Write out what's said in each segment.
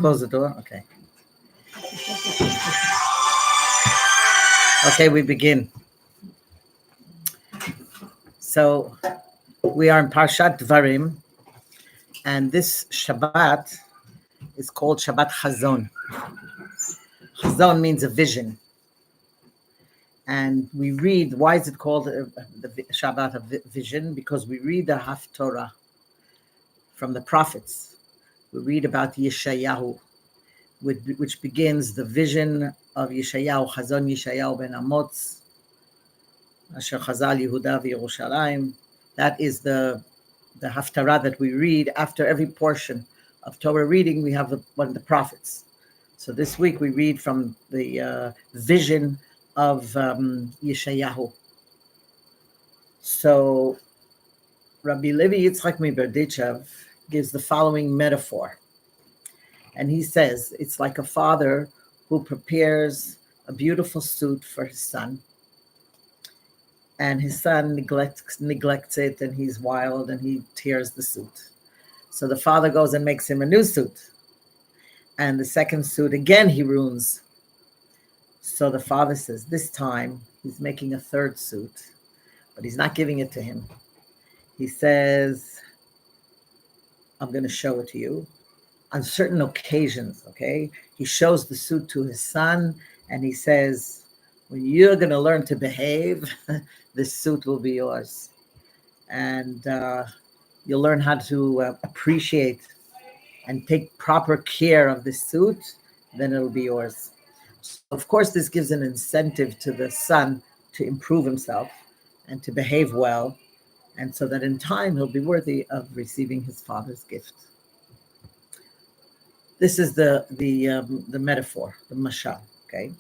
Close the door. Okay. Okay, we begin. So we are in Parshat Devorim, and this Shabbat is called Shabbat Chazon. Chazon means a vision. And we read, why is it called the Shabbat of vision? Because we read the Haftorah from the prophets. We read about Yeshayahu, which begins the vision of Yeshayahu, Chazon Yeshayahu ben Amotz, Asher Chazal Yehuda v'Yerushalayim. That is the Haftarah that we read after every portion of Torah reading. We have one of the prophets. So this week we read from the vision of Yeshayahu. So Rabbi Levi Yitzchak Miberdichev gives the following metaphor. And he says, it's like a father who prepares a beautiful suit for his son. And his son neglects it, and he's wild, and he tears the suit. So the father goes and makes him a new suit. And the second suit, again, he ruins. So the father says, this time, he's making a third suit, but he's not giving it to him. He says, I'm going to show it to you. On certain occasions, okay? He shows the suit to his son, and he says, when you're going to learn to behave, this suit will be yours. And you'll learn how to appreciate and take proper care of this suit, then it'll be yours. So of course, this gives an incentive to the son to improve himself and to behave well, and so that in time he'll be worthy of receiving his father's gift. This is the metaphor, the mashal, okay?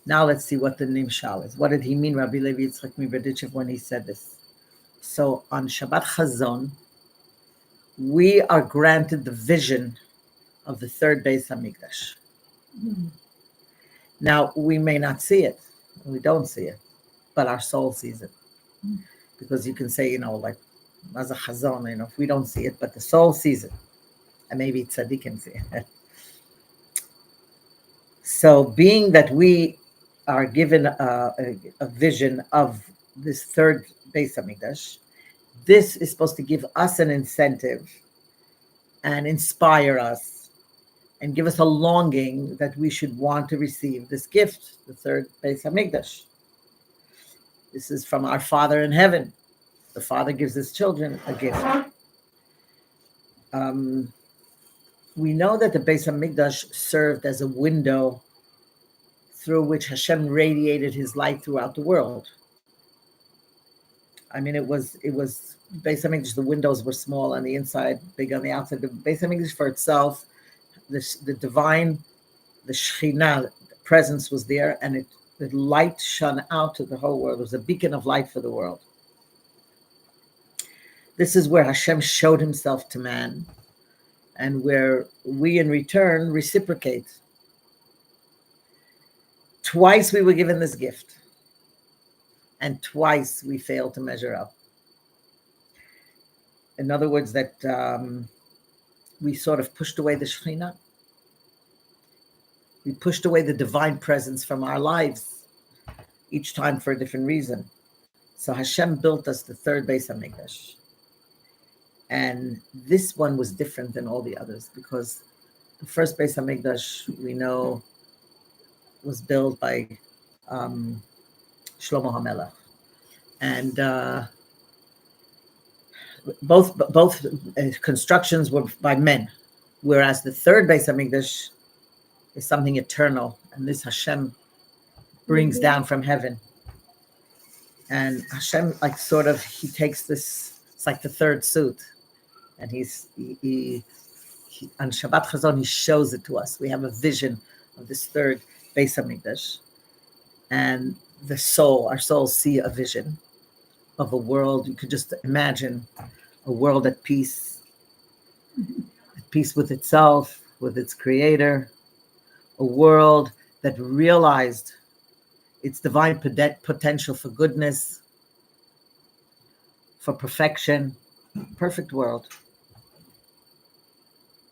Now let's see what the nimshal is. What did he mean, Rabbi Levi Yitzchak Miberdichev, when he said this? So on Shabbat Chazon, we are granted the vision of the third Beis Hamikdash. Mm-hmm. Now, we may not see it. We don't see it, but our soul sees it. Mm-hmm. Because you can say, like, as a Chazon, if we don't see it, but the soul sees it. And maybe tzaddikim see it. So being that we are given a vision of this third Beis Hamikdash, this is supposed to give us an incentive and inspire us and give us a longing that we should want to receive this gift, the third Beis Hamikdash. This is from our Father in heaven. The Father gives his children a gift. We know that the Beis Hamikdash served as a window through which Hashem radiated his light throughout the world. I mean, it was Beis Hamikdash, the windows were small on the inside, big on the outside. The Beis Hamikdash for itself, the divine, the Shekhinah presence was there, and the light shone out to the whole world. It was a beacon of light for the world. This is where Hashem showed himself to man, and where we in return reciprocate. Twice we were given this gift, and twice we failed to measure up. In other words, that we sort of pushed away the Shekhinah. We pushed away the divine presence from our lives, each time for a different reason. So Hashem built us the third Beis Hamikdash. And this one was different than all the others, because the first Beis Hamikdash, we know, was built by Shlomo HaMelech. And both constructions were by men, whereas the third Beis Hamikdash is something eternal, and this Hashem brings down from heaven. And Hashem, he takes this, it's like the third suit, and he on Shabbat Chazon, he shows it to us. We have a vision of this third Beis Hamikdash, and our souls see a vision of a world. You could just imagine a world at peace with itself, with its creator, a world that realized its divine potential for goodness, for perfection, perfect world.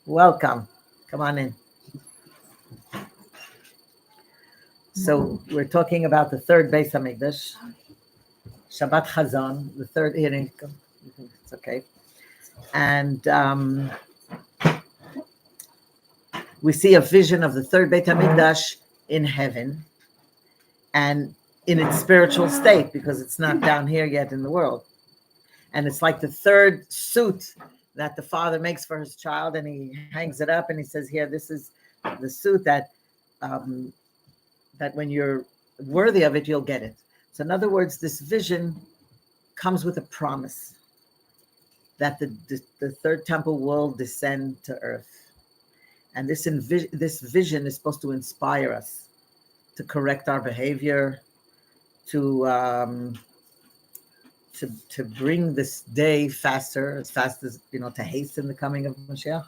Welcome. Come on in. So we're talking about the third Beis Hamikdash, Shabbat Chazon, the third hearing. It's okay. And we see a vision of the third Beit Hamikdash in heaven and in its spiritual state, because it's not down here yet in the world. And it's like the third suit that the father makes for his child, and he hangs it up and he says, here, this is the suit that when you're worthy of it, you'll get it. So in other words, this vision comes with a promise that the third temple will descend to earth. And this vision is supposed to inspire us to correct our behavior, to bring this day faster, as fast as, to hasten the coming of Mashiach.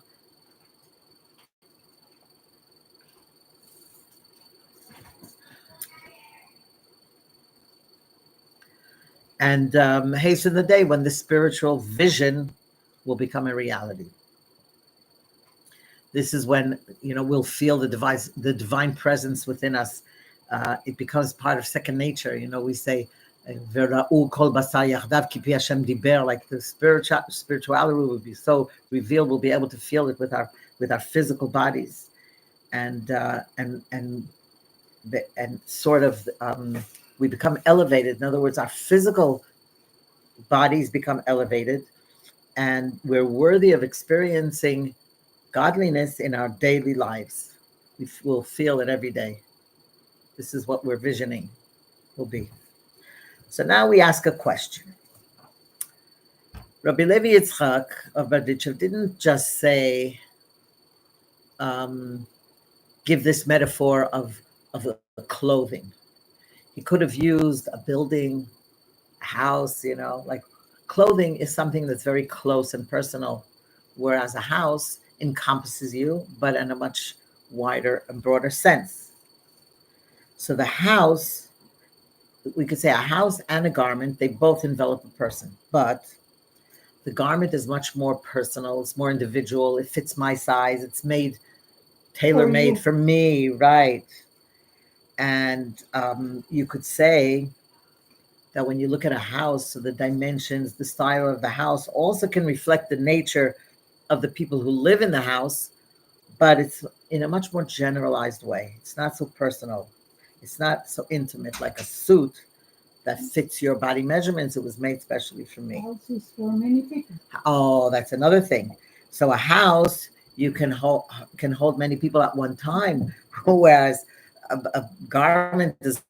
And hasten the day when the spiritual vision will become a reality. This is when, we'll feel the divine presence within us. It becomes part of second nature. We say, like the spirituality will be so revealed, we'll be able to feel it with our physical bodies, and sort of we become elevated. In other words, our physical bodies become elevated, and we're worthy of experiencing godliness in our daily lives. We will feel it every day. This is what we're visioning will be. So now we ask a question. Rabbi Levi Yitzchak of Berditchev didn't just say, give this metaphor of clothing. He could have used a building, a house, like clothing is something that's very close and personal, whereas a house encompasses you, but in a much wider and broader sense. So the house, we could say a house and a garment, they both envelop a person, but the garment is much more personal, it's more individual, it fits my size, it's tailor-made for me, right? And you could say that when you look at a house, so the dimensions, the style of the house also can reflect the nature of the people who live in the house, but it's in a much more generalized way. It's not so personal. It's not so intimate like a suit that fits your body measurements. It was made specially for me. House is for many people. Oh, that's another thing. So a house, you can hold many people at one time, whereas a garment is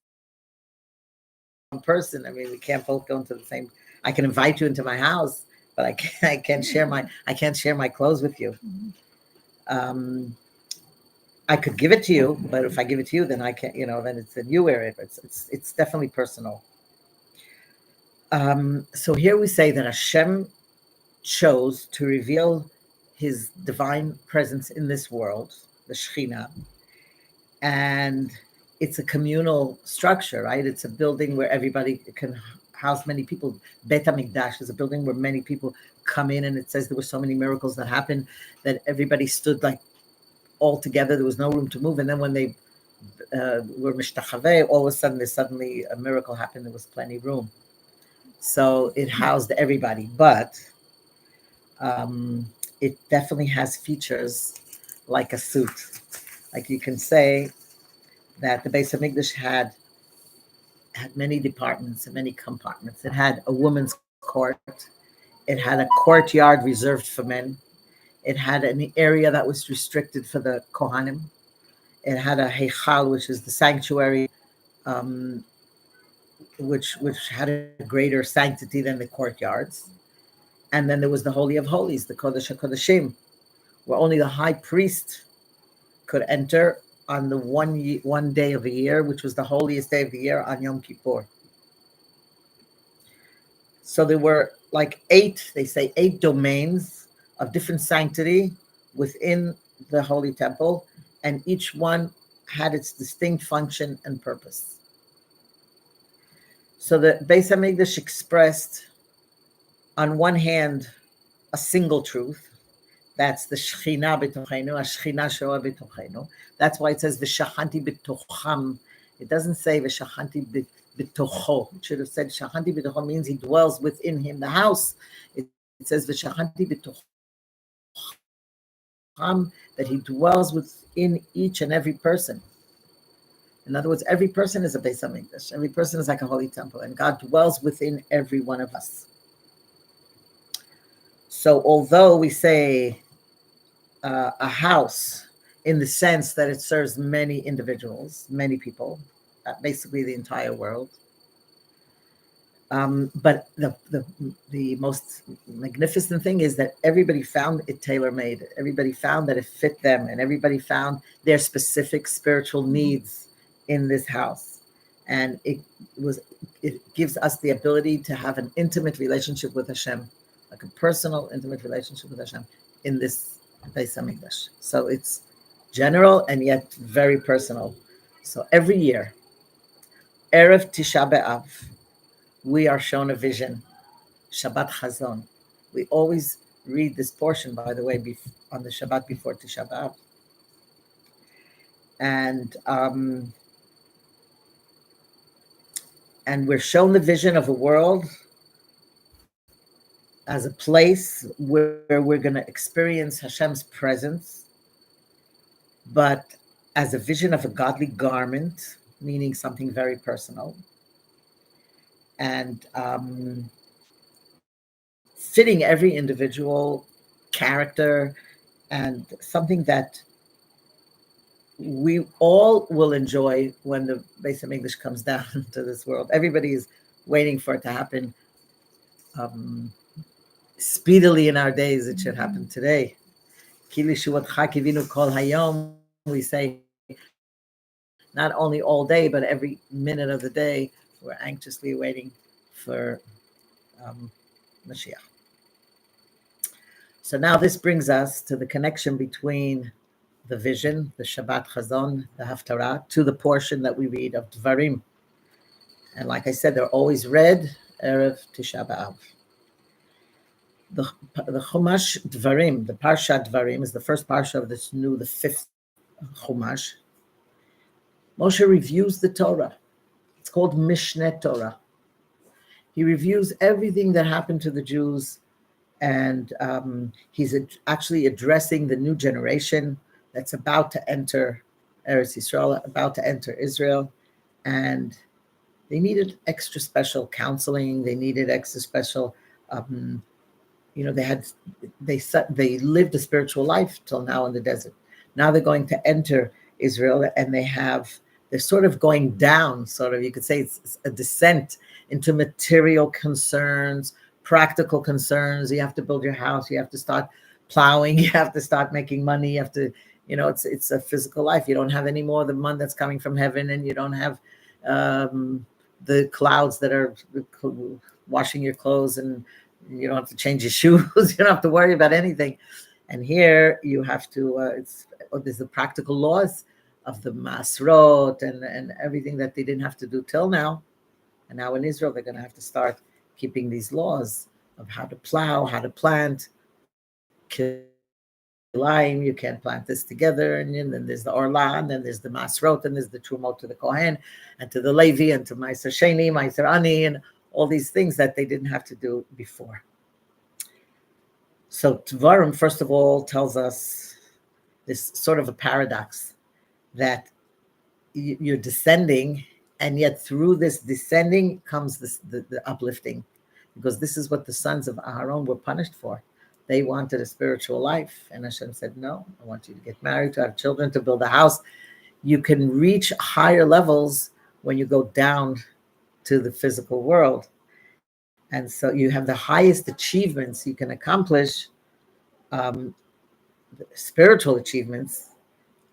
one person. I mean, we can't both go into the same. I can invite you into my house, but I can't share my clothes with you. I could give it to you, but if I give it to you, then I can't. Then you wear it. It's definitely personal. So here we say that Hashem chose to reveal his divine presence in this world, the Shekhinah, and it's a communal structure, right? It's a building where everybody can house many people. Beit HaMikdash is a building where many people come in, and it says there were so many miracles that happened that everybody stood like all together. There was no room to move, and then when they were mishtachaveh, all of a sudden suddenly a miracle happened. There was plenty of room, so it housed everybody. But it definitely has features like a suit. Like you can say that the Beis Hamikdash had many departments and many compartments. It had a woman's court. It had a courtyard reserved for men. It had an area that was restricted for the Kohanim. It had a heichal, which is the sanctuary, which had a greater sanctity than the courtyards. And then there was the Holy of Holies, the Kodesh HaKodeshim, where only the high priest could enter on the one day of the year, which was the holiest day of the year, on Yom Kippur. So there were like eight domains of different sanctity within the Holy Temple, and each one had its distinct function and purpose. So the Beis Hamikdash expressed, on one hand, a single truth, That's the Shechina b'tochenu, Shechina shoa b'tochenu. That's why it says v'shachanti b'tocham. It doesn't say v'shachanti b'tocho. It should have said shachanti b'tocho means he dwells within him, the house. It says v'shachanti b'tocham, that he dwells within each and every person. In other words, every person is a Beis Hamikdash. Every person is like a holy temple, and God dwells within every one of us. So although we say a house in the sense that it serves many individuals, many people, basically the entire world. But the most magnificent thing is that everybody found it tailor-made. Everybody found that it fit them, and everybody found their specific spiritual needs in this house. And it gives us the ability to have an intimate relationship with Hashem, like a personal, intimate relationship with Hashem in this Beis Hamikdash. So it's general and yet very personal. So every year, Erev Tisha B'Av, we are shown a vision, Shabbat Chazon. We always read this portion, by the way, on the Shabbat before Tisha B'Av. And we're shown the vision of a world as a place where we're going to experience Hashem's presence, but as a vision of a godly garment, meaning something very personal, and fitting every individual character, and something that we all will enjoy when the Beis Hamikdash comes down to this world. Everybody is waiting for it to happen speedily in our days. It should happen today. We say not only all day, but every minute of the day, we're anxiously waiting for Mashiach. So now this brings us to the connection between the vision, the Shabbat Chazon, the Haftarah, to the portion that we read of Devarim. And like I said, they're always read Erev Tisha B'Av. The Chumash Devarim, the Parshat Devarim, is the first parsha of this new, the fifth Chumash. Moshe reviews the Torah. It's called Mishneh Torah. He reviews everything that happened to the Jews, and he's actually addressing the new generation that's about to enter Eretz Yisrael, about to enter Israel, and they needed extra special counseling. They needed extra special, they lived a spiritual life till now in the desert. Now they're going to enter Israel, and they're sort of going down, you could say it's a descent into material concerns, practical concerns. You have to build your house. You have to start plowing. You have to start making money. You have to, it's a physical life. You don't have any more the money that's coming from heaven, and you don't have the clouds that are washing your clothes, and you don't have to change your shoes. You don't have to worry about anything. And here you have to, there's the practical laws of the masrot and everything that they didn't have to do till now. And now in Israel, they're going to have to start keeping these laws of how to plow, how to plant. You can't plant this together. And then there's the orla, and then there's the masrot, and there's the trumot to the kohen, and to the Levi, and to Meiser Sheni, Meiser Ani, and all these things that they didn't have to do before. So Devarim, first of all, tells us this sort of a paradox that you're descending, and yet through this descending comes the uplifting, because this is what the sons of Aaron were punished for. They wanted a spiritual life, and Hashem said, no, I want you to get married, to have children, to build a house. You can reach higher levels when you go down to the physical world. And so you have the highest achievements you can accomplish. Spiritual achievements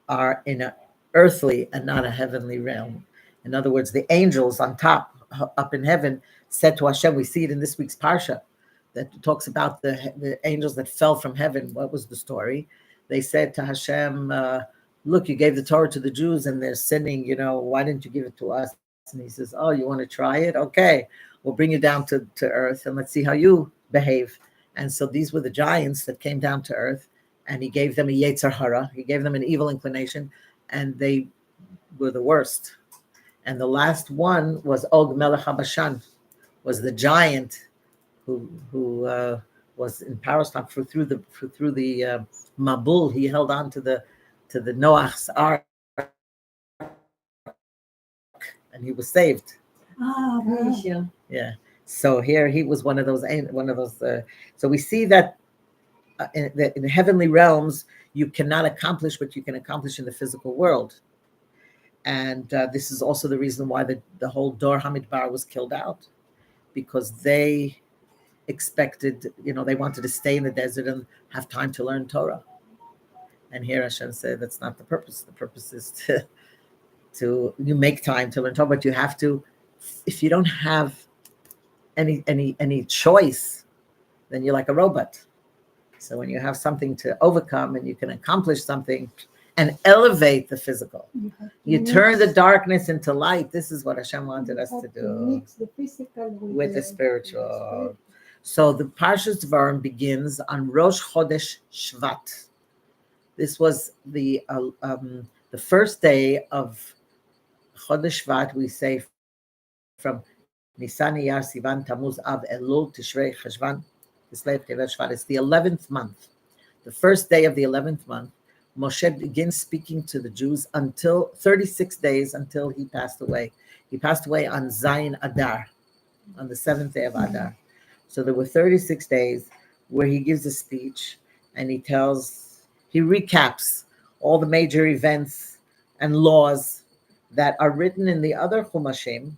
are in an earthly and not a heavenly realm. In other words, the angels on top, up in heaven, said to Hashem, we see it in this week's Parsha, that talks about the angels that fell from heaven. What was the story? They said to Hashem, look, you gave the Torah to the Jews and they're sinning, why didn't you give it to us? And he says, oh, you want to try it? Okay, we'll bring you down to earth and let's see how you behave. And so these were the giants that came down to earth, and he gave them a yetzer hara. He gave them an evil inclination, and they were the worst. And the last one was Og Melech HaBashan, was the giant who was in Palestine through the Mabul. He held on to the Noah's ark, and he was saved. Yeah. So here he was one of those. So we see that in the heavenly realms you cannot accomplish what you can accomplish in the physical world, and this is also the reason why the whole Dor Hamidbar was killed out, because they expected, they wanted to stay in the desert and have time to learn Torah. And here Hashem said that's not the purpose. The purpose is to you make time to learn Torah, but you have to. If you don't have any choice, then you're like a robot. So when you have something to overcome and you can accomplish something and elevate the physical, you turn the darkness into light. This is what Hashem wanted us to do. Mix the physical with the spiritual. So the Parshat Devorim begins on Rosh Chodesh Shvat. This was the first day of Chodesh Shvat. We say from Nisan, Iyar, Sivan, Tammuz, Av, Elul, Tishrei, Cheshvan, Kislev, Tevet, Shvat. It's the 11th month. The first day of the 11th month, Moshe begins speaking to the Jews until 36 days until he passed away. He passed away on Zayin Adar, on the 7th day of Adar. So there were 36 days where he gives a speech and he recaps all the major events and laws that are written in the other Chumashim,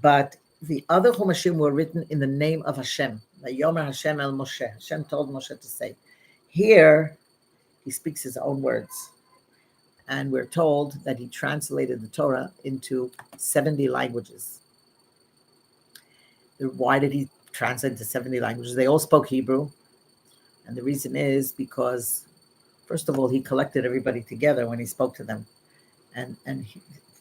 but the other Chumashim were written in the name of Hashem. Yomer Hashem el Moshe. Hashem told Moshe to say. Here, he speaks his own words. And we're told that he translated the Torah into 70 languages. Why did he translate into 70 languages? They all spoke Hebrew. And the reason is because, first of all, he collected everybody together when he spoke to them. And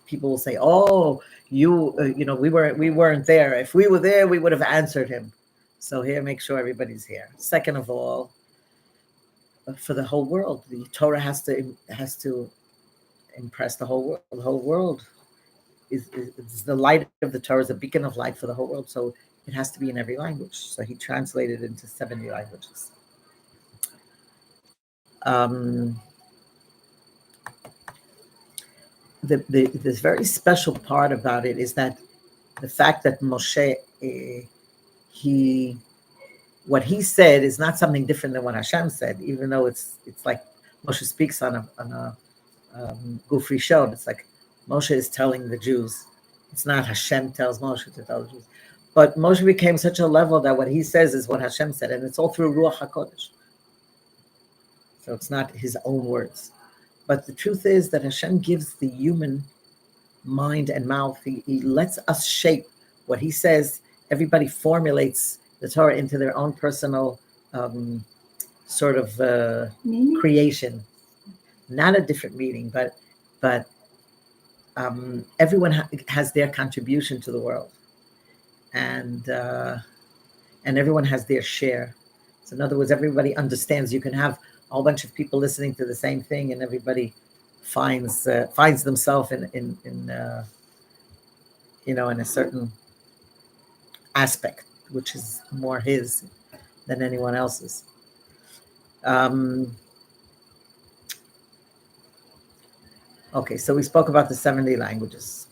people will say, "Oh, we weren't there. If we were there, we would have answered him." So here, make sure everybody's here. Second of all, for the whole world, the Torah has to impress the whole world. The whole world is the light of the Torah is a beacon of light for the whole world. So it has to be in every language. So he translated it into 70 languages. This very special part about it is that the fact that Moshe, what he said is not something different than what Hashem said, even though it's like Moshe speaks on a Gufri show. It's like Moshe is telling the Jews. It's not Hashem tells Moshe to tell the Jews. But Moshe became such a level that what he says is what Hashem said, and it's all through Ruach HaKodesh. So it's not his own words. But the truth is that Hashem gives the human mind and mouth. He lets us shape what he says. Everybody formulates the Torah into their own personal sort of creation. Not a different meaning, but everyone has their contribution to the world, and everyone has their share. So in other words, everybody understands. You can have a whole bunch of people listening to the same thing, and everybody finds themselves in a certain aspect, which is more his than anyone else's. Okay, so we spoke about the 70 languages.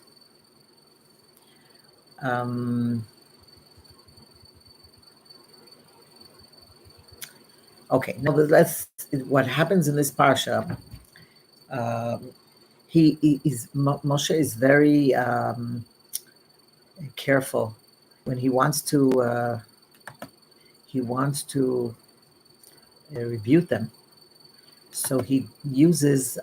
Okay, now what happens in this parsha. Moshe is very careful when he wants to rebuke them. So he uses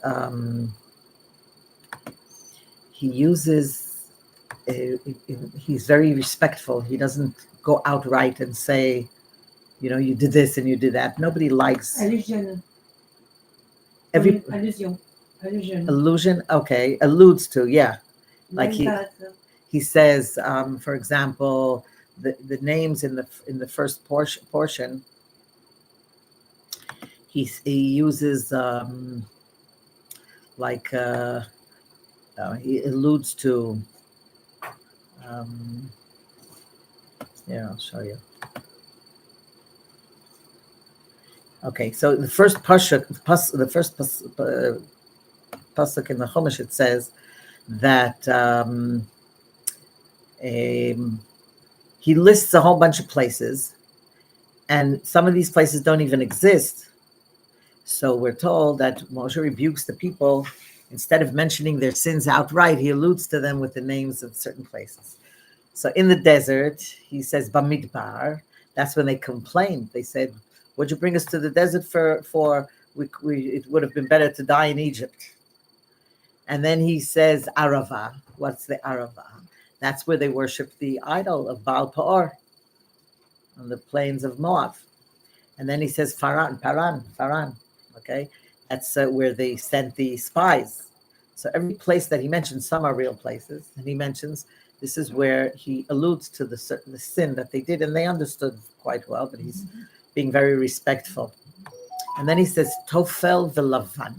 he's very respectful. He doesn't go outright and say, you did this and you did that. Nobody likes allusion. Allusion. Okay, alludes to, yeah. Like he says, for example, the names in the first portion. he uses like he alludes to. Yeah, I'll show you. Okay, so the first pasuk, the first pasuk in the Chumash, it says that he lists a whole bunch of places, and some of these places don't even exist. So we're told that Moshe rebukes the people. Instead of mentioning their sins outright, he alludes to them with the names of certain places. So in the desert, he says Bamidbar. That's when they complained. They said, "What'd you bring us to the desert for? It would have been better to die in Egypt." And then he says Arava. What's the Arava? That's where they worship the idol of Baal Peor on the plains of Moab. And then he says Faran. Okay, that's where they sent the spies. So every place that he mentions, some are real places, and he mentions this is where he alludes to the sin that they did, and they understood quite well, but he's being very respectful. And then he says Tofel v'Lavan.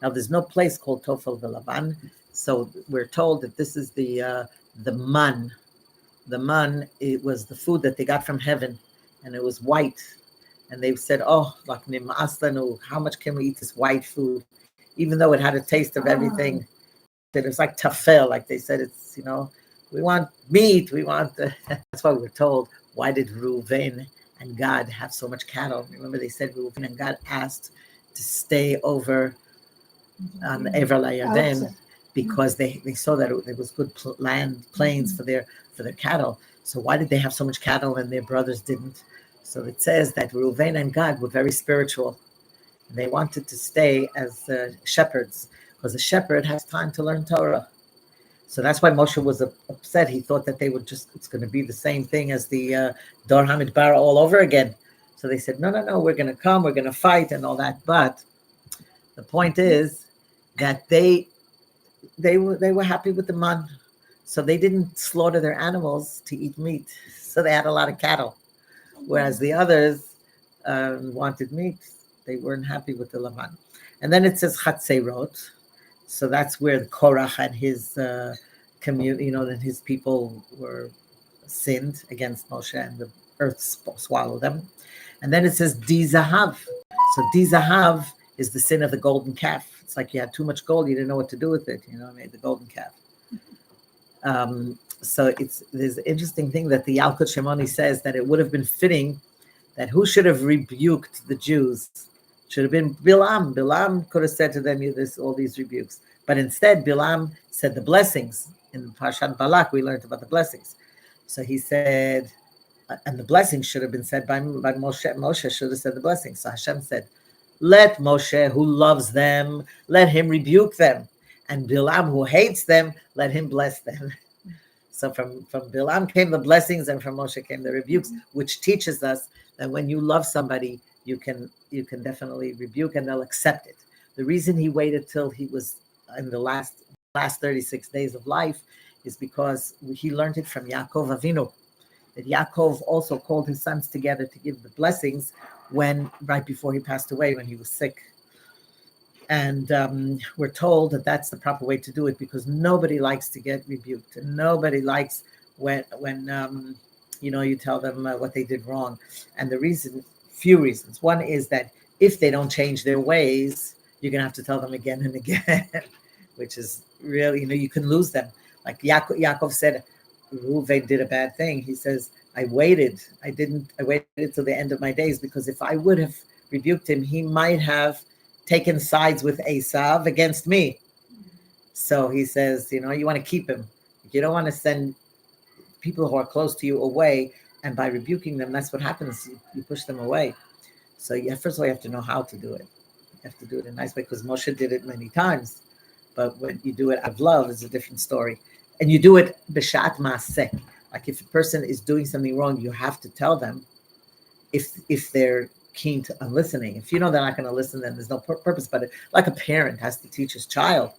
Now there's no place called Tofel v'Lavan, so we're told that this is the man. The man, it was the food that they got from heaven, and it was white. And they said, "Oh, like nim'aslanu, how much can we eat this white food?" Even though it had a taste of everything, it was like tafel, like they said, it's we want meat, we want. That's why we're told. Why did Reuven and God have so much cattle? Remember, they said Reuven and God asked to stay over on Ever LaYarden because they saw that there was good plains for their cattle. So why did they have so much cattle and their brothers didn't? So it says that Reuven and God were very spiritual. And they wanted to stay as shepherds because a shepherd has time to learn Torah. So that's why Moshe was upset. He thought that it's going to be the same thing as the Dor Hamidbar all over again. So they said, no, we're going to come, we're going to fight and all that. But the point is that they were happy with the man. So they didn't slaughter their animals to eat meat. So they had a lot of cattle. Whereas the others wanted meat. They weren't happy with the Lavan. And then it says Chatzerot. So that's where the Korach and his community, that his people were sinned against Moshe and the earth swallowed them. And then it says Dizahav. So Dizahav is the sin of the golden calf. It's like you had too much gold, you didn't know what to do with it. Made the golden calf. So there's an interesting thing that the Yalkut Shimoni says that it would have been fitting that who should have rebuked the Jews? Should have been Bilam. Bilam could have said to them all these rebukes. But instead, Bilam said the blessings. In Parshat Balak, we learned about the blessings. So he said, and the blessings should have been said by Moshe. Moshe should have said the blessings. So Hashem said, let Moshe, who loves them, let him rebuke them. And Bilam, who hates them, let him bless them. So from Bilam came the blessings, and from Moshe came the rebukes, which teaches us that when you love somebody, you can definitely rebuke, and they'll accept it. The reason he waited till he was in the last 36 days of life is because he learned it from Yaakov Avinu. That Yaakov also called his sons together to give the blessings right before he passed away, when he was sick. And we're told that that's the proper way to do it, because nobody likes to get rebuked, and nobody likes when you tell them what they did wrong. And few reasons. One is that if they don't change their ways, you're gonna have to tell them again and again, which is really, you can lose them. Like Yaakov said, Reuven did a bad thing. He says, I waited till the end of my days, because if I would have rebuked him, he might have taken sides with Esav against me. So he says, you want to keep him. You don't want to send people who are close to you away, and by rebuking them, that's what happens. You push them away. So first of all, you have to know how to do it. You have to do it in a nice way, because Moshe did it many times. But when you do it out of love, it's a different story. And you do it b'shat ma'aseh. Like if a person is doing something wrong, you have to tell them if they're keen on listening. If they're not going to listen, then there's no purpose. But like a parent has to teach his child,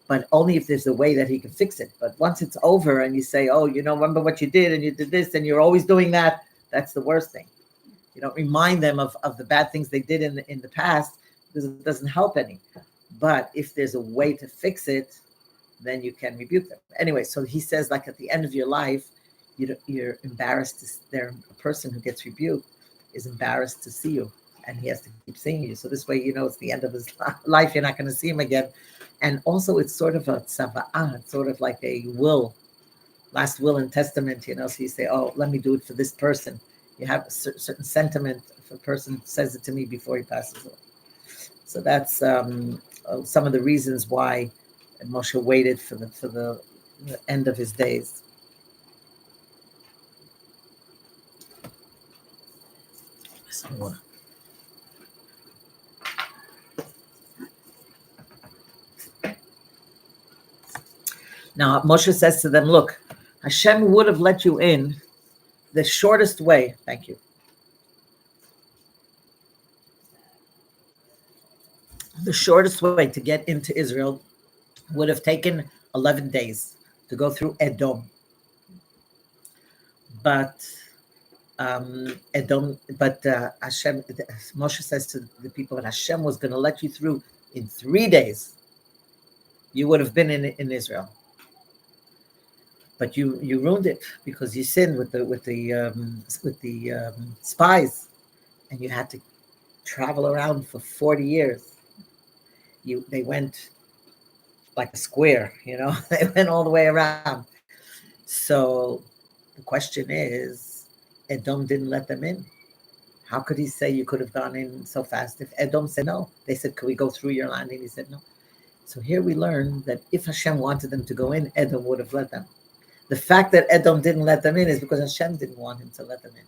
but only if there's a way that he can fix it. But once it's over and you say, oh, remember what you did, and you did this, and you're always doing that, that's the worst thing. You don't remind them of the bad things they did in the past, because it doesn't help any. But if there's a way to fix it, then you can rebuke them. Anyway, so he says, like at the end of your life, you're embarrassed. There, a person who gets rebuked is embarrassed to see you, and he has to keep seeing you. So this way, it's the end of his life. You're not going to see him again. And also, it's sort of a tzava'ah. It's sort of like a last will and testament. So you say, "Oh, let me do it for this person." You have a certain sentiment. If a person says it to me before he passes away. So that's some of the reasons why Moshe waited for the end of his days. So, now Moshe says to them, "Look, Hashem would have let you in the shortest way." Thank you. The shortest way to get into Israel would have taken 11 days to go through Edom. But Hashem, Moshe says to the people that Hashem was going to let you through in 3 days. You would have been in Israel, but you ruined it because you sinned with the spies, and you had to travel around for 40 years. They went like a square, they went all the way around. So the question is, Edom didn't let them in. How could he say you could have gone in so fast? If Edom said no, they said, "Can we go through your land?" And he said no. So here we learn that if Hashem wanted them to go in, Edom would have let them. The fact that Edom didn't let them in is because Hashem didn't want him to let them in.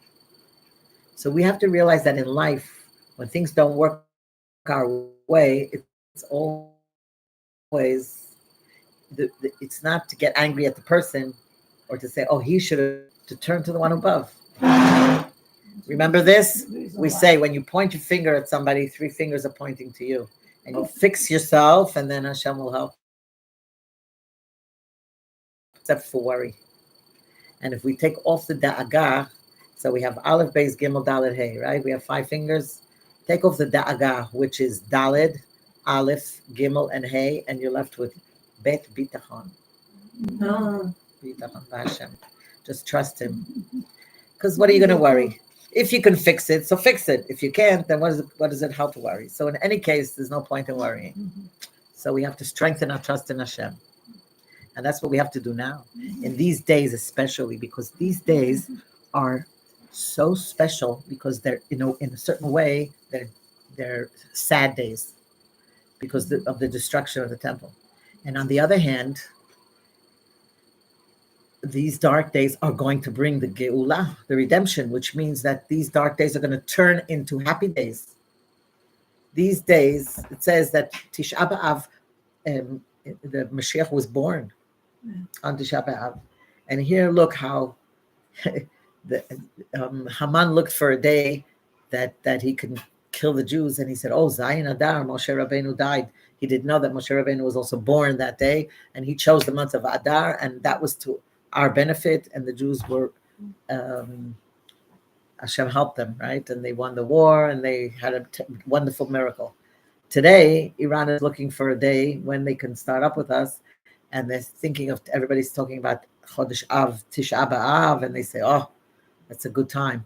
So we have to realize that in life, when things don't work our way, it's always, it's not to get angry at the person or to say, "Oh, he should have," to turn to the one above. Remember this? We say when you point your finger at somebody, 3 fingers are pointing to you. And you fix yourself, and then Hashem will help. Except for worry. And if we take off the da'agah, so we have Aleph, Beis, Gimel, Dalet, Hey, right? We have 5 fingers. Take off the da'agah, which is Dalet, Aleph, Gimel, and Hey, and you're left with Bet Bitachon. Bitachon Hashem. Just trust him. Because what are you going to worry? If you can fix it, so fix it. If you can't, then what does it help to worry? So in any case, there's no point in worrying. So we have to strengthen our trust in Hashem. And that's what we have to do now. In these days especially, because these days are so special because they're, in a certain way, they're sad days because of the destruction of the temple. And on the other hand, these dark days are going to bring the Geulah, the redemption, which means that these dark days are going to turn into happy days. These days, it says that Tisha B'Av, the Mashiach was born on Tisha B'Av. And here, look how Haman looked for a day that he could kill the Jews. And he said, "Oh, Zayin Adar, Moshe Rabbeinu died." He didn't know that Moshe Rabbeinu was also born that day. And he chose the month of Adar, and that was to our benefit, and the Jews were, Hashem helped them, right? And they won the war, and they had a wonderful miracle. Today, Iran is looking for a day when they can start up with us, and they're thinking of, everybody's talking about Chodesh Av, Tisha B'Av, and they say, "Oh, that's a good time."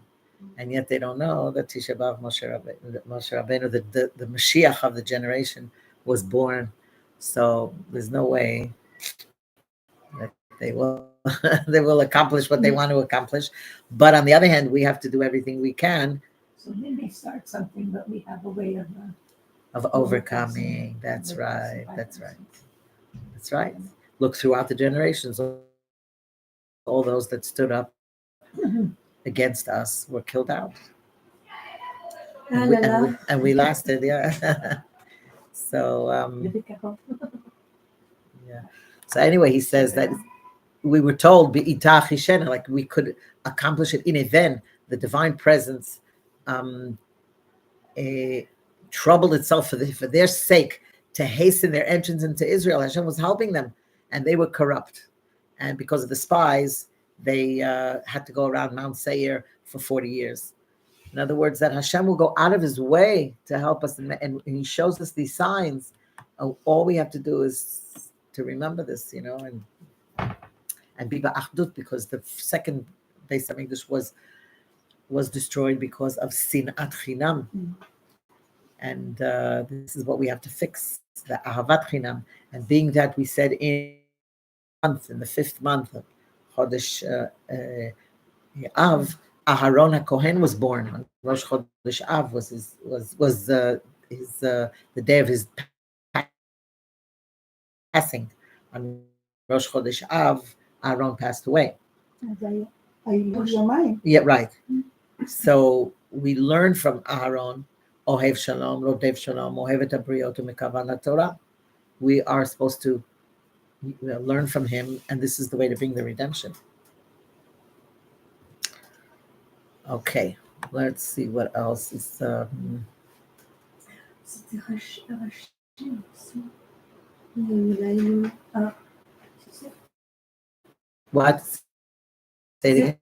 And yet they don't know that Tisha B'Av, Moshe Rabbeinu, the Mashiach of the generation, was born. So there's no way that they will accomplish what they want to accomplish. But on the other hand, we have to do everything we can. So they may start something, but we have a way of overcoming. That's right. That's right. That's right. Look throughout the generations, all those that stood up against us were killed out. And we lasted, yeah. So, yeah. So anyway, he says that we were told, like we could accomplish it in a then. The divine presence troubled itself for their sake to hasten their entrance into Israel. Hashem was helping them, and they were corrupt. And because of the spies, they had to go around Mount Seir for 40 years. In other words, that Hashem will go out of his way to help us, and he shows us these signs. All we have to do is to remember this, and be ba'achdut, because the second Beis Hamikdash was destroyed because of sinat chinam, and this is what we have to fix, the ahavat chinam. And being that we said in the 5th month of Chodesh Av, Aharon HaKohen was born on Rosh Chodesh Av. Was the day of his passing. On Rosh Chodesh Av, Aaron passed away. Yeah, right. So we learn from Aaron, Ohev Shalom, Rodev Shalom, Ohev et Habriot u'mekavan Torah. We are supposed to learn from him, and this is the way to bring the redemption. Okay, let's see what else is. What? Say it again.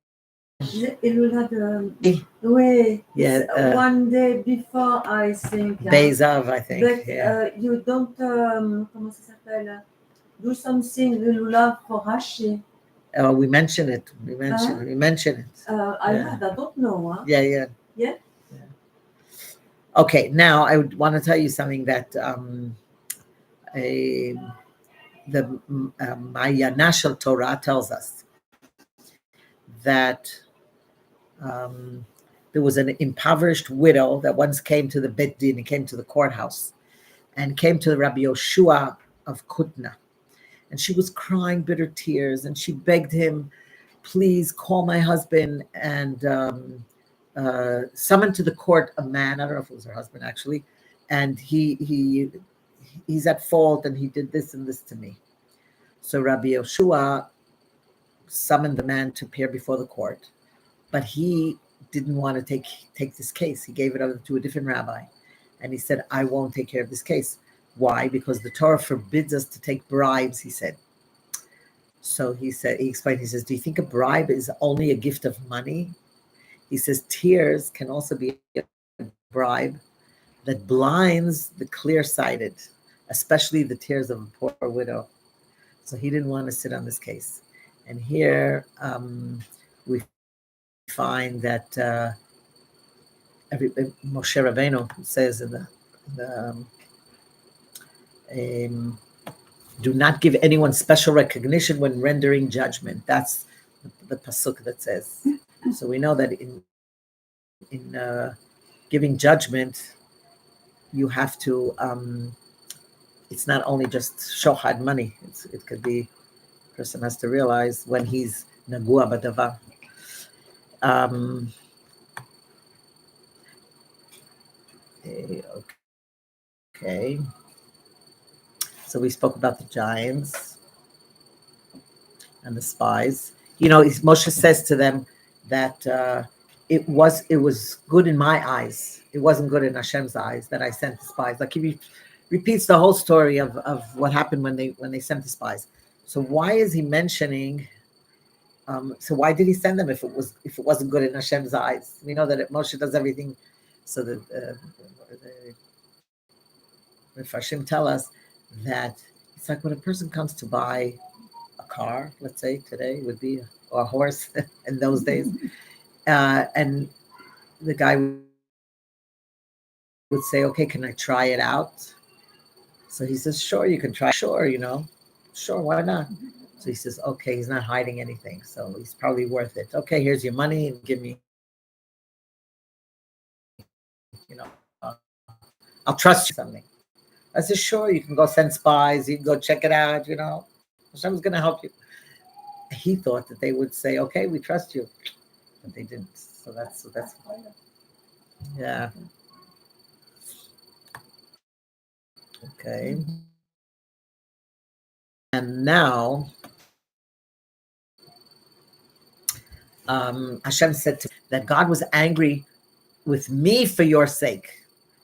Yeah, one day before, I think. Bezav, I think. But Yeah. you don't, comment ça s'appelle? Do something, le lulav for Rashi. We mention it. We mention it. I don't know. Huh? Yeah. Okay, now I would want to tell you something that the Maya Nashal Torah tells us that there was an impoverished widow that once came to the Bet Din and came to the courthouse and came to Rabbi Yoshua of Kutna. And she was crying bitter tears, and she begged him, please call my husband and summon to the court a man. I don't know if it was her husband actually, and he's at fault, and he did this and this to me. So Rabbi Yoshua summoned the man to appear before the court, but he didn't want to take this case. He gave it over to a different rabbi, and he said, I won't take care of this case. Why? Because the Torah forbids us to take bribes, he said. So he explained, he says, do you think a bribe is only a gift of money? He says, tears can also be a bribe that blinds the clear-sighted, especially the tears of a poor widow. So he didn't want to sit on this case. And here we find that Moshe Rabbeinu says in the do not give anyone special recognition when rendering judgment. That's the pasuk that says. So we know that in giving judgment, you have to. It's not only just shochad money. It could be. Person has to realize when he's nagua b'davar. Okay. So we spoke about the giants and the spies. Moshe says to them that it was good in my eyes. It wasn't good in Hashem's eyes that I sent the spies. Like he repeats the whole story of what happened when they sent the spies. So why is he mentioning? So why did he send them if it wasn't good in Hashem's eyes? We know that Moshe does everything so that the Farshim tell us that it's like when a person comes to buy a car, let's say today would be, or a horse in those days, and the guy would say, okay, can I try it out? So he says, sure, you can try. Sure, sure, why not? So he says, okay, he's not hiding anything, so he's probably worth it. Okay, here's your money, and give me, I'll trust you something. I said, sure, you can go send spies, you can go check it out, Hashem's going to help you. He thought that they would say, okay, we trust you. But they didn't. So that's yeah. Okay. And now, Hashem said to me that God was angry with me for your sake.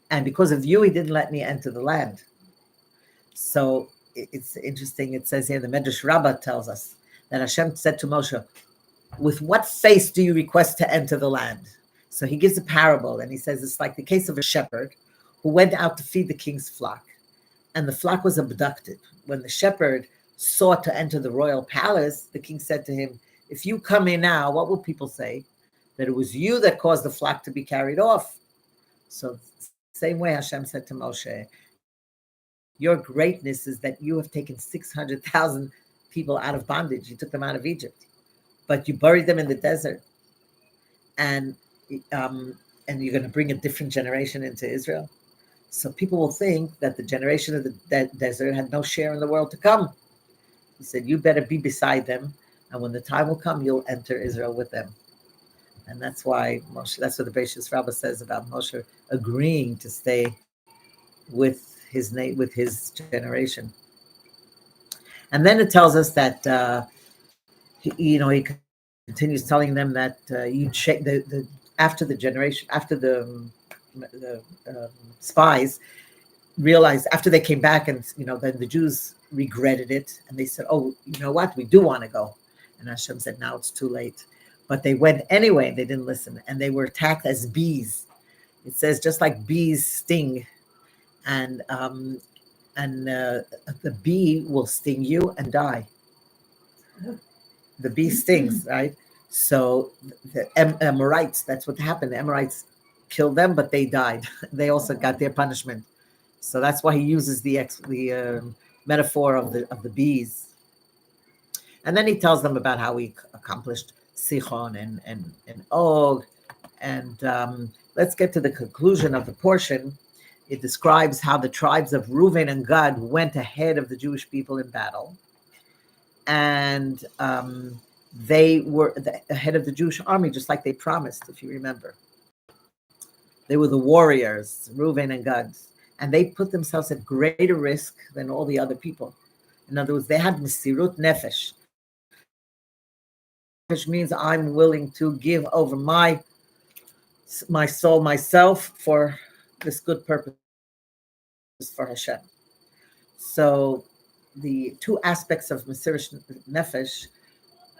And because of you, he didn't let me enter the land. So it's interesting. It says here, the Medrash Rabbah tells us that Hashem said to Moshe, with what face do you request to enter the land? So he gives a parable, and he says it's like the case of a shepherd who went out to feed the king's flock, and the flock was abducted. When the shepherd sought to enter the royal palace, the king said to him, "If you come in now, what will people say? That it was you that caused the flock to be carried off." So same way Hashem said to Moshe, your greatness is that you have taken 600,000 people out of bondage. You took them out of Egypt, but you buried them in the desert. And and you're going to bring a different generation into Israel. So people will think that the generation of the desert had no share in the world to come. He said, you better be beside them. And when the time will come, you'll enter Israel with them. And that's why Moshe, that's what the Beishis Rabbah says about Moshe agreeing to stay with his generation. And then it tells us that, he continues telling them that after the generation, after the spies realized, after they came back, and then the Jews regretted it, and they said, "Oh, you know what? We do want to go." And Hashem said, "Now it's too late." But they went anyway. They didn't listen, and they were attacked as bees. It says just like bees sting, and the bee will sting you and die. The bee stings, right? So the Amorites, that's what happened. The Amorites killed them, but they died. They also got their punishment. So that's why he uses the metaphor of the bees. And then he tells them about how he accomplished Sichon and Og. And let's get to the conclusion of the portion. It describes how the tribes of Reuven and Gad went ahead of the Jewish people in battle. And they were the head of the Jewish army, just like they promised, if you remember. They were the warriors, Reuven and Gad, and they put themselves at greater risk than all the other people. In other words, they had Mesirut Nefesh, which means I'm willing to give over my soul, myself, for this good purpose for Hashem. So the two aspects of Mesirut Nefesh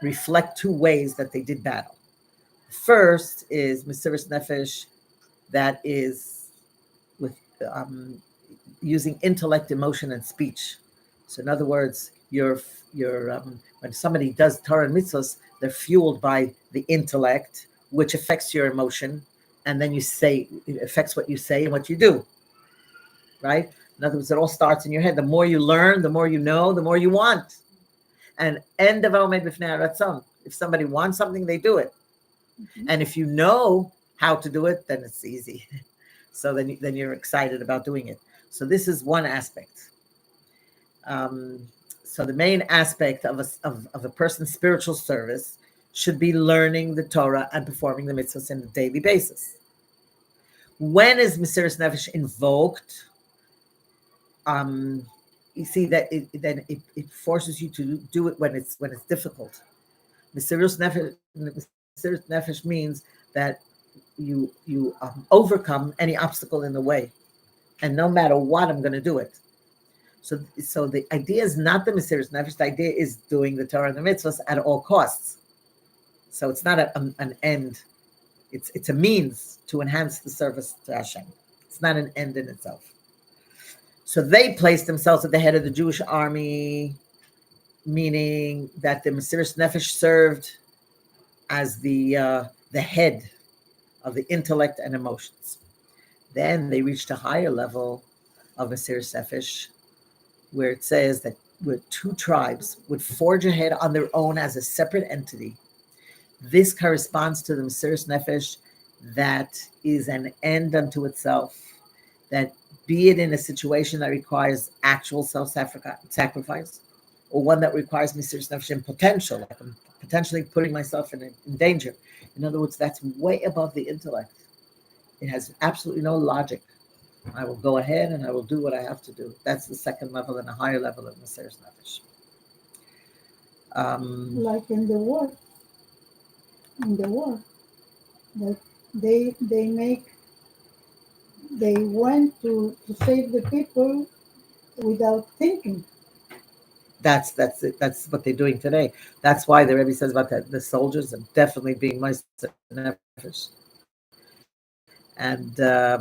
reflect two ways that they did battle. First is Mesirut Nefesh, that is with using intellect, emotion, and speech. So in other words, when somebody does Torah and mitzvahs, they're fueled by the intellect, which affects your emotion, and then it affects what you say and what you do, right? In other words, it all starts in your head. The more you learn, the more you know, the more you want. And end of Omed B'fnei Ratzon. If somebody wants something, they do it. Mm-hmm. And if you know how to do it, then it's easy. So then you're excited about doing it. So this is one aspect. So the main aspect of a person's spiritual service should be learning the Torah and performing the mitzvahs on a daily basis. When is Mesirut Nefesh invoked? You see that it forces you to do it when it's difficult. Mesirut Nefesh means that you overcome any obstacle in the way, and no matter what, I'm going to do it. So the idea is not the Mesirut Nefesh. The idea is doing the Torah and the mitzvahs at all costs. So it's not an end. It's a means to enhance the service to Hashem. It's not an end in itself. So they placed themselves at the head of the Jewish army, meaning that the Mesirut Nefesh served as the head of the intellect and emotions. Then they reached a higher level of Mesirut Nefesh, where it says that where two tribes would forge ahead on their own as a separate entity. This corresponds to the Mesirut Nefesh that is an end unto itself, that be it in a situation that requires actual self-sacrifice, or one that requires Mesirut Nefesh in potential, like I'm potentially putting myself in danger. In other words, that's way above the intellect. It has absolutely no logic. I will go ahead and I will do what I have to do. That's the second level and a higher level of Mesirut Nefesh. Like in the war, like they went to save the people without thinking. That's it. That's what they're doing today. That's why the Rebbe says about the soldiers are definitely being Mesirut Nefesh. and that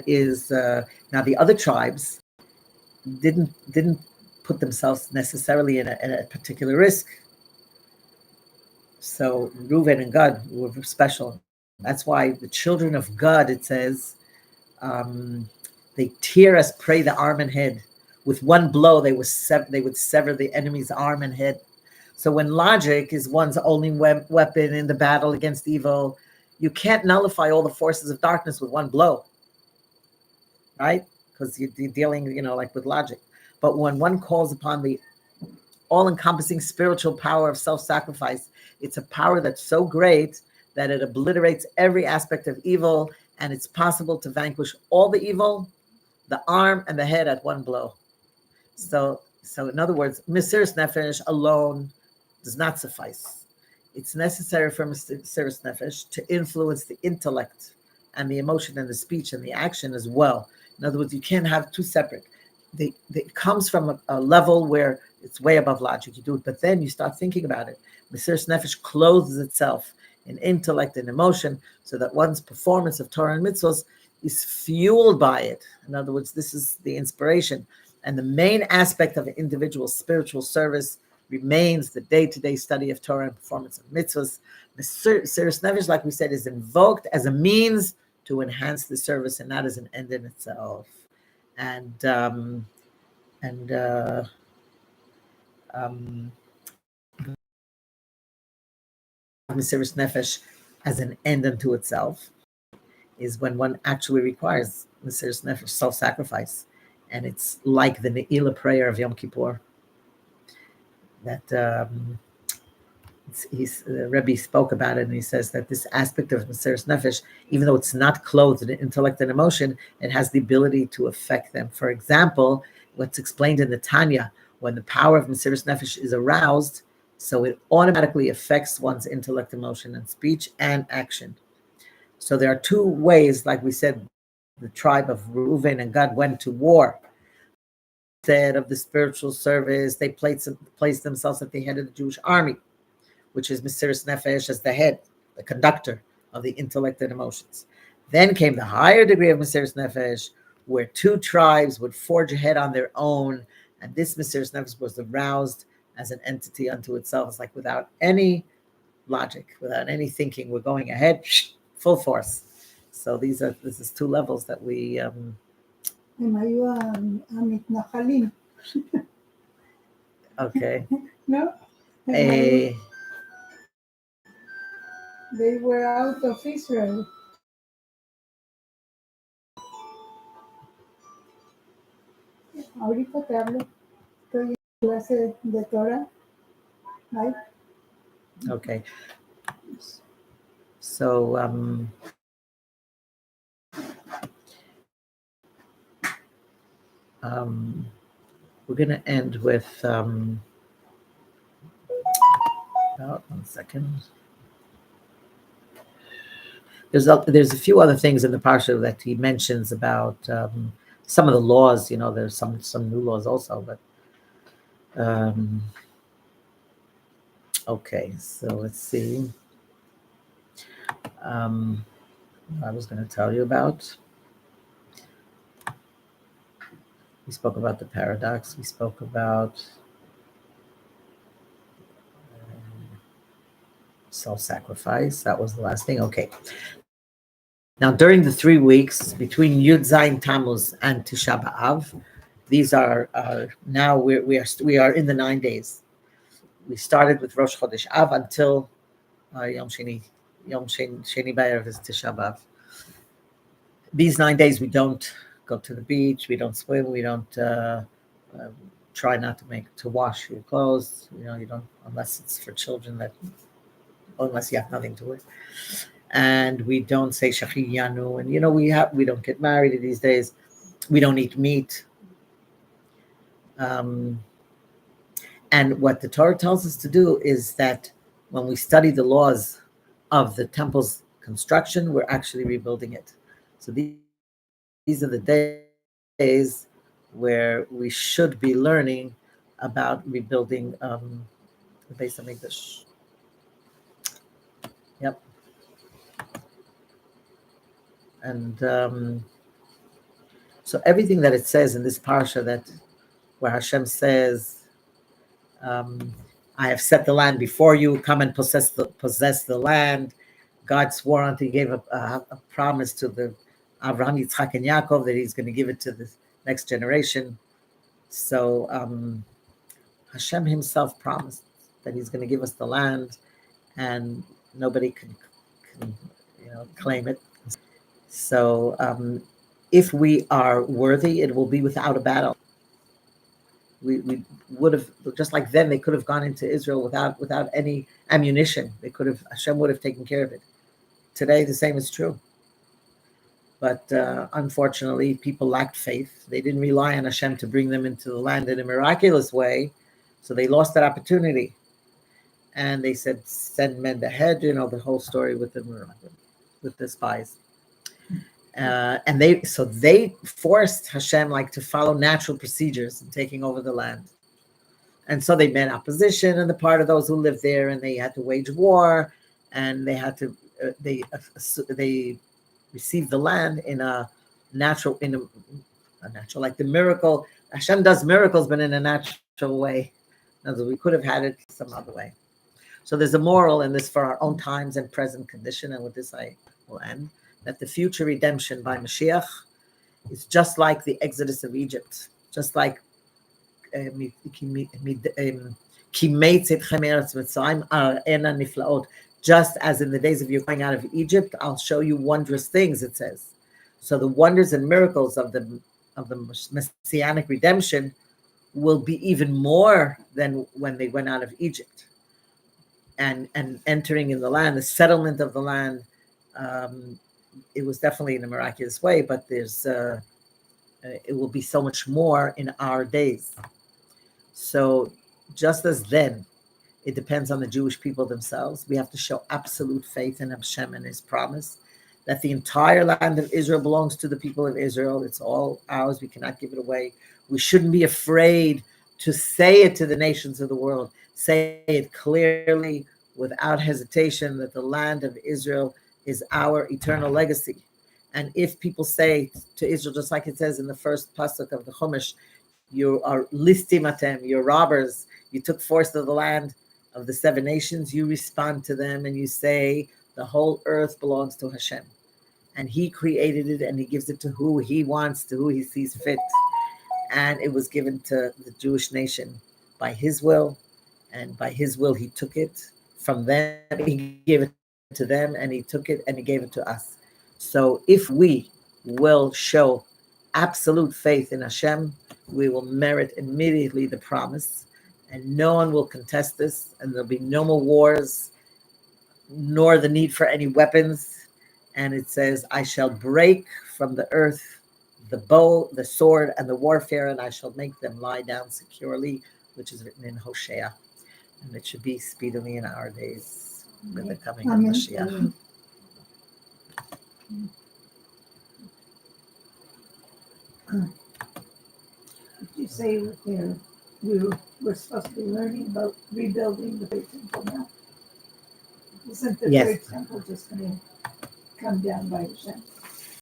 is now the other tribes didn't put themselves necessarily in a particular risk. So Reuven and Gad were special. That's why the children of Gad, it says, they tear as prey the arm and head. With one blow, they would sever the enemy's arm and head. So when logic is one's only weapon in the battle against evil, you can't nullify all the forces of darkness with one blow, right? Because you're dealing, like with logic. But when one calls upon the all-encompassing spiritual power of self-sacrifice, it's a power that's so great that it obliterates every aspect of evil, and it's possible to vanquish all the evil, the arm and the head at one blow. So in other words, Mesiras Nefesh alone does not suffice. It's necessary for Mesiras Nefesh to influence the intellect and the emotion and the speech and the action as well. In other words, you can't have two separate. It comes from a level where it's way above logic. You do it, but then you start thinking about it. Mesiras Nefesh clothes itself in intellect and emotion so that one's performance of Torah and mitzvahs is fueled by it. In other words, this is the inspiration. And the main aspect of an individual's spiritual service remains the day-to-day study of Torah and performance of mitzvahs. Mesiras Nefesh, like we said, is invoked as a means to enhance the service and not as an end in itself. And Mesiras Nefesh as an end unto itself is when one actually requires Mesiras Nefesh, self-sacrifice. And it's like the Ne'ilah prayer of Yom Kippur that the Rebbe spoke about it, and he says that this aspect of Mesiras Nefesh, even though it's not clothed in intellect and emotion, it has the ability to affect them. For example, what's explained in the Tanya, when the power of Mesiras Nefesh is aroused, so it automatically affects one's intellect, emotion, and speech and action. So there are two ways, like we said, the tribe of Reuven and Gad went to war. Instead of the spiritual service, they placed themselves at the head of the Jewish army, which is Mesiras Nefesh as the head, the conductor of the intellect and emotions. Then came the higher degree of Mesiras Nefesh, where two tribes would forge ahead on their own, and this Mesiras Nefesh was aroused as an entity unto itself. It's like without any logic, without any thinking, we're going ahead, full force. So this is two levels that we. הם היו המתנחלים, Okay. לא? הם היו, they were out of Israel. Ahorita te hablo, estoy en clase de Torah, right? Okay. So we're going to end with about 1 second. There's a few other things in the parsha that he mentions about some of the laws. There's some new laws also, but okay. So let's see. I was going to tell you about. We spoke about the paradox. We spoke about self-sacrifice. That was the last thing. Okay. Now, during the 3 weeks between Yud Zayin Tammuz and Tisha B'Av, these are now we are in the 9 days. We started with Rosh Chodesh Av until Yom Sheni B'Erev is Tisha B'Av. These 9 days we don't go to the beach, we don't swim, we don't try not to wash your clothes. You don't, unless it's for children, unless you have nothing to wear. And we don't say Shachiyanu, and we don't get married these days. We don't eat meat. And what the Torah tells us to do is that when we study the laws of the temple's construction, we're actually rebuilding it. So these are the days where we should be learning about rebuilding the Beis Hamikdash. Yep. And so everything that it says in this parsha, that where Hashem says, I have set the land before you, come and possess the land. God swore unto, he gave a promise to the Abraham, Yitzchak, and Yaakov that he's going to give it to the next generation. So Hashem himself promised that he's going to give us the land, and nobody can claim it. So if we are worthy, it will be without a battle. We would have, just like then, they could have gone into Israel without any ammunition. Hashem would have taken care of it. Today, the same is true. But unfortunately, people lacked faith. They didn't rely on Hashem to bring them into the land in a miraculous way, so they lost that opportunity. And they said, send men ahead, the whole story with the spies. And they forced Hashem to follow natural procedures in taking over the land. And so they met opposition on the part of those who lived there, and they had to wage war, and they had to they received the land in a natural, like the miracle. Hashem does miracles, but in a natural way. In other words, we could have had it some other way. So there's a moral in this for our own times and present condition, and with this I will end, that the future redemption by Mashiach is just like the exodus of Egypt, just like just as in the days of your going out of Egypt, I'll show you wondrous things, it says. So the wonders and miracles of the messianic redemption will be even more than when they went out of Egypt. And entering in the land, the settlement of the land, it was definitely in a miraculous way, but there's it will be so much more in our days. So just as then, it depends on the Jewish people themselves. We have to show absolute faith in Hashem and his promise that the entire land of Israel belongs to the people of Israel. It's all ours. We cannot give it away. We shouldn't be afraid to say it to the nations of the world. Say it clearly, without hesitation, that the land of Israel is our eternal legacy. And if people say to Israel, just like it says in the first pasuk of the Chumash, you are listim atem, you're robbers, you took force of the land of the seven nations, you respond to them and you say, the whole earth belongs to Hashem. And he created it, and he gives it to who he wants, to who he sees fit. And it was given to the Jewish nation by his will, and by his will he took it from them, he gave it to them, and he took it and he gave it to us. So if we will show absolute faith in Hashem, we will merit immediately the promise, and no one will contest this, and there'll be no more wars, nor the need for any weapons. And it says, I shall break from the earth the bow, the sword, and the warfare, and I shall make them lie down securely, which is written in Hosea. And it should be speedily in our days with the coming of Mashiach. Did you say that we're supposed to be learning about rebuilding the third temple now? Isn't the Yes. third temple just going to come down by Hashem?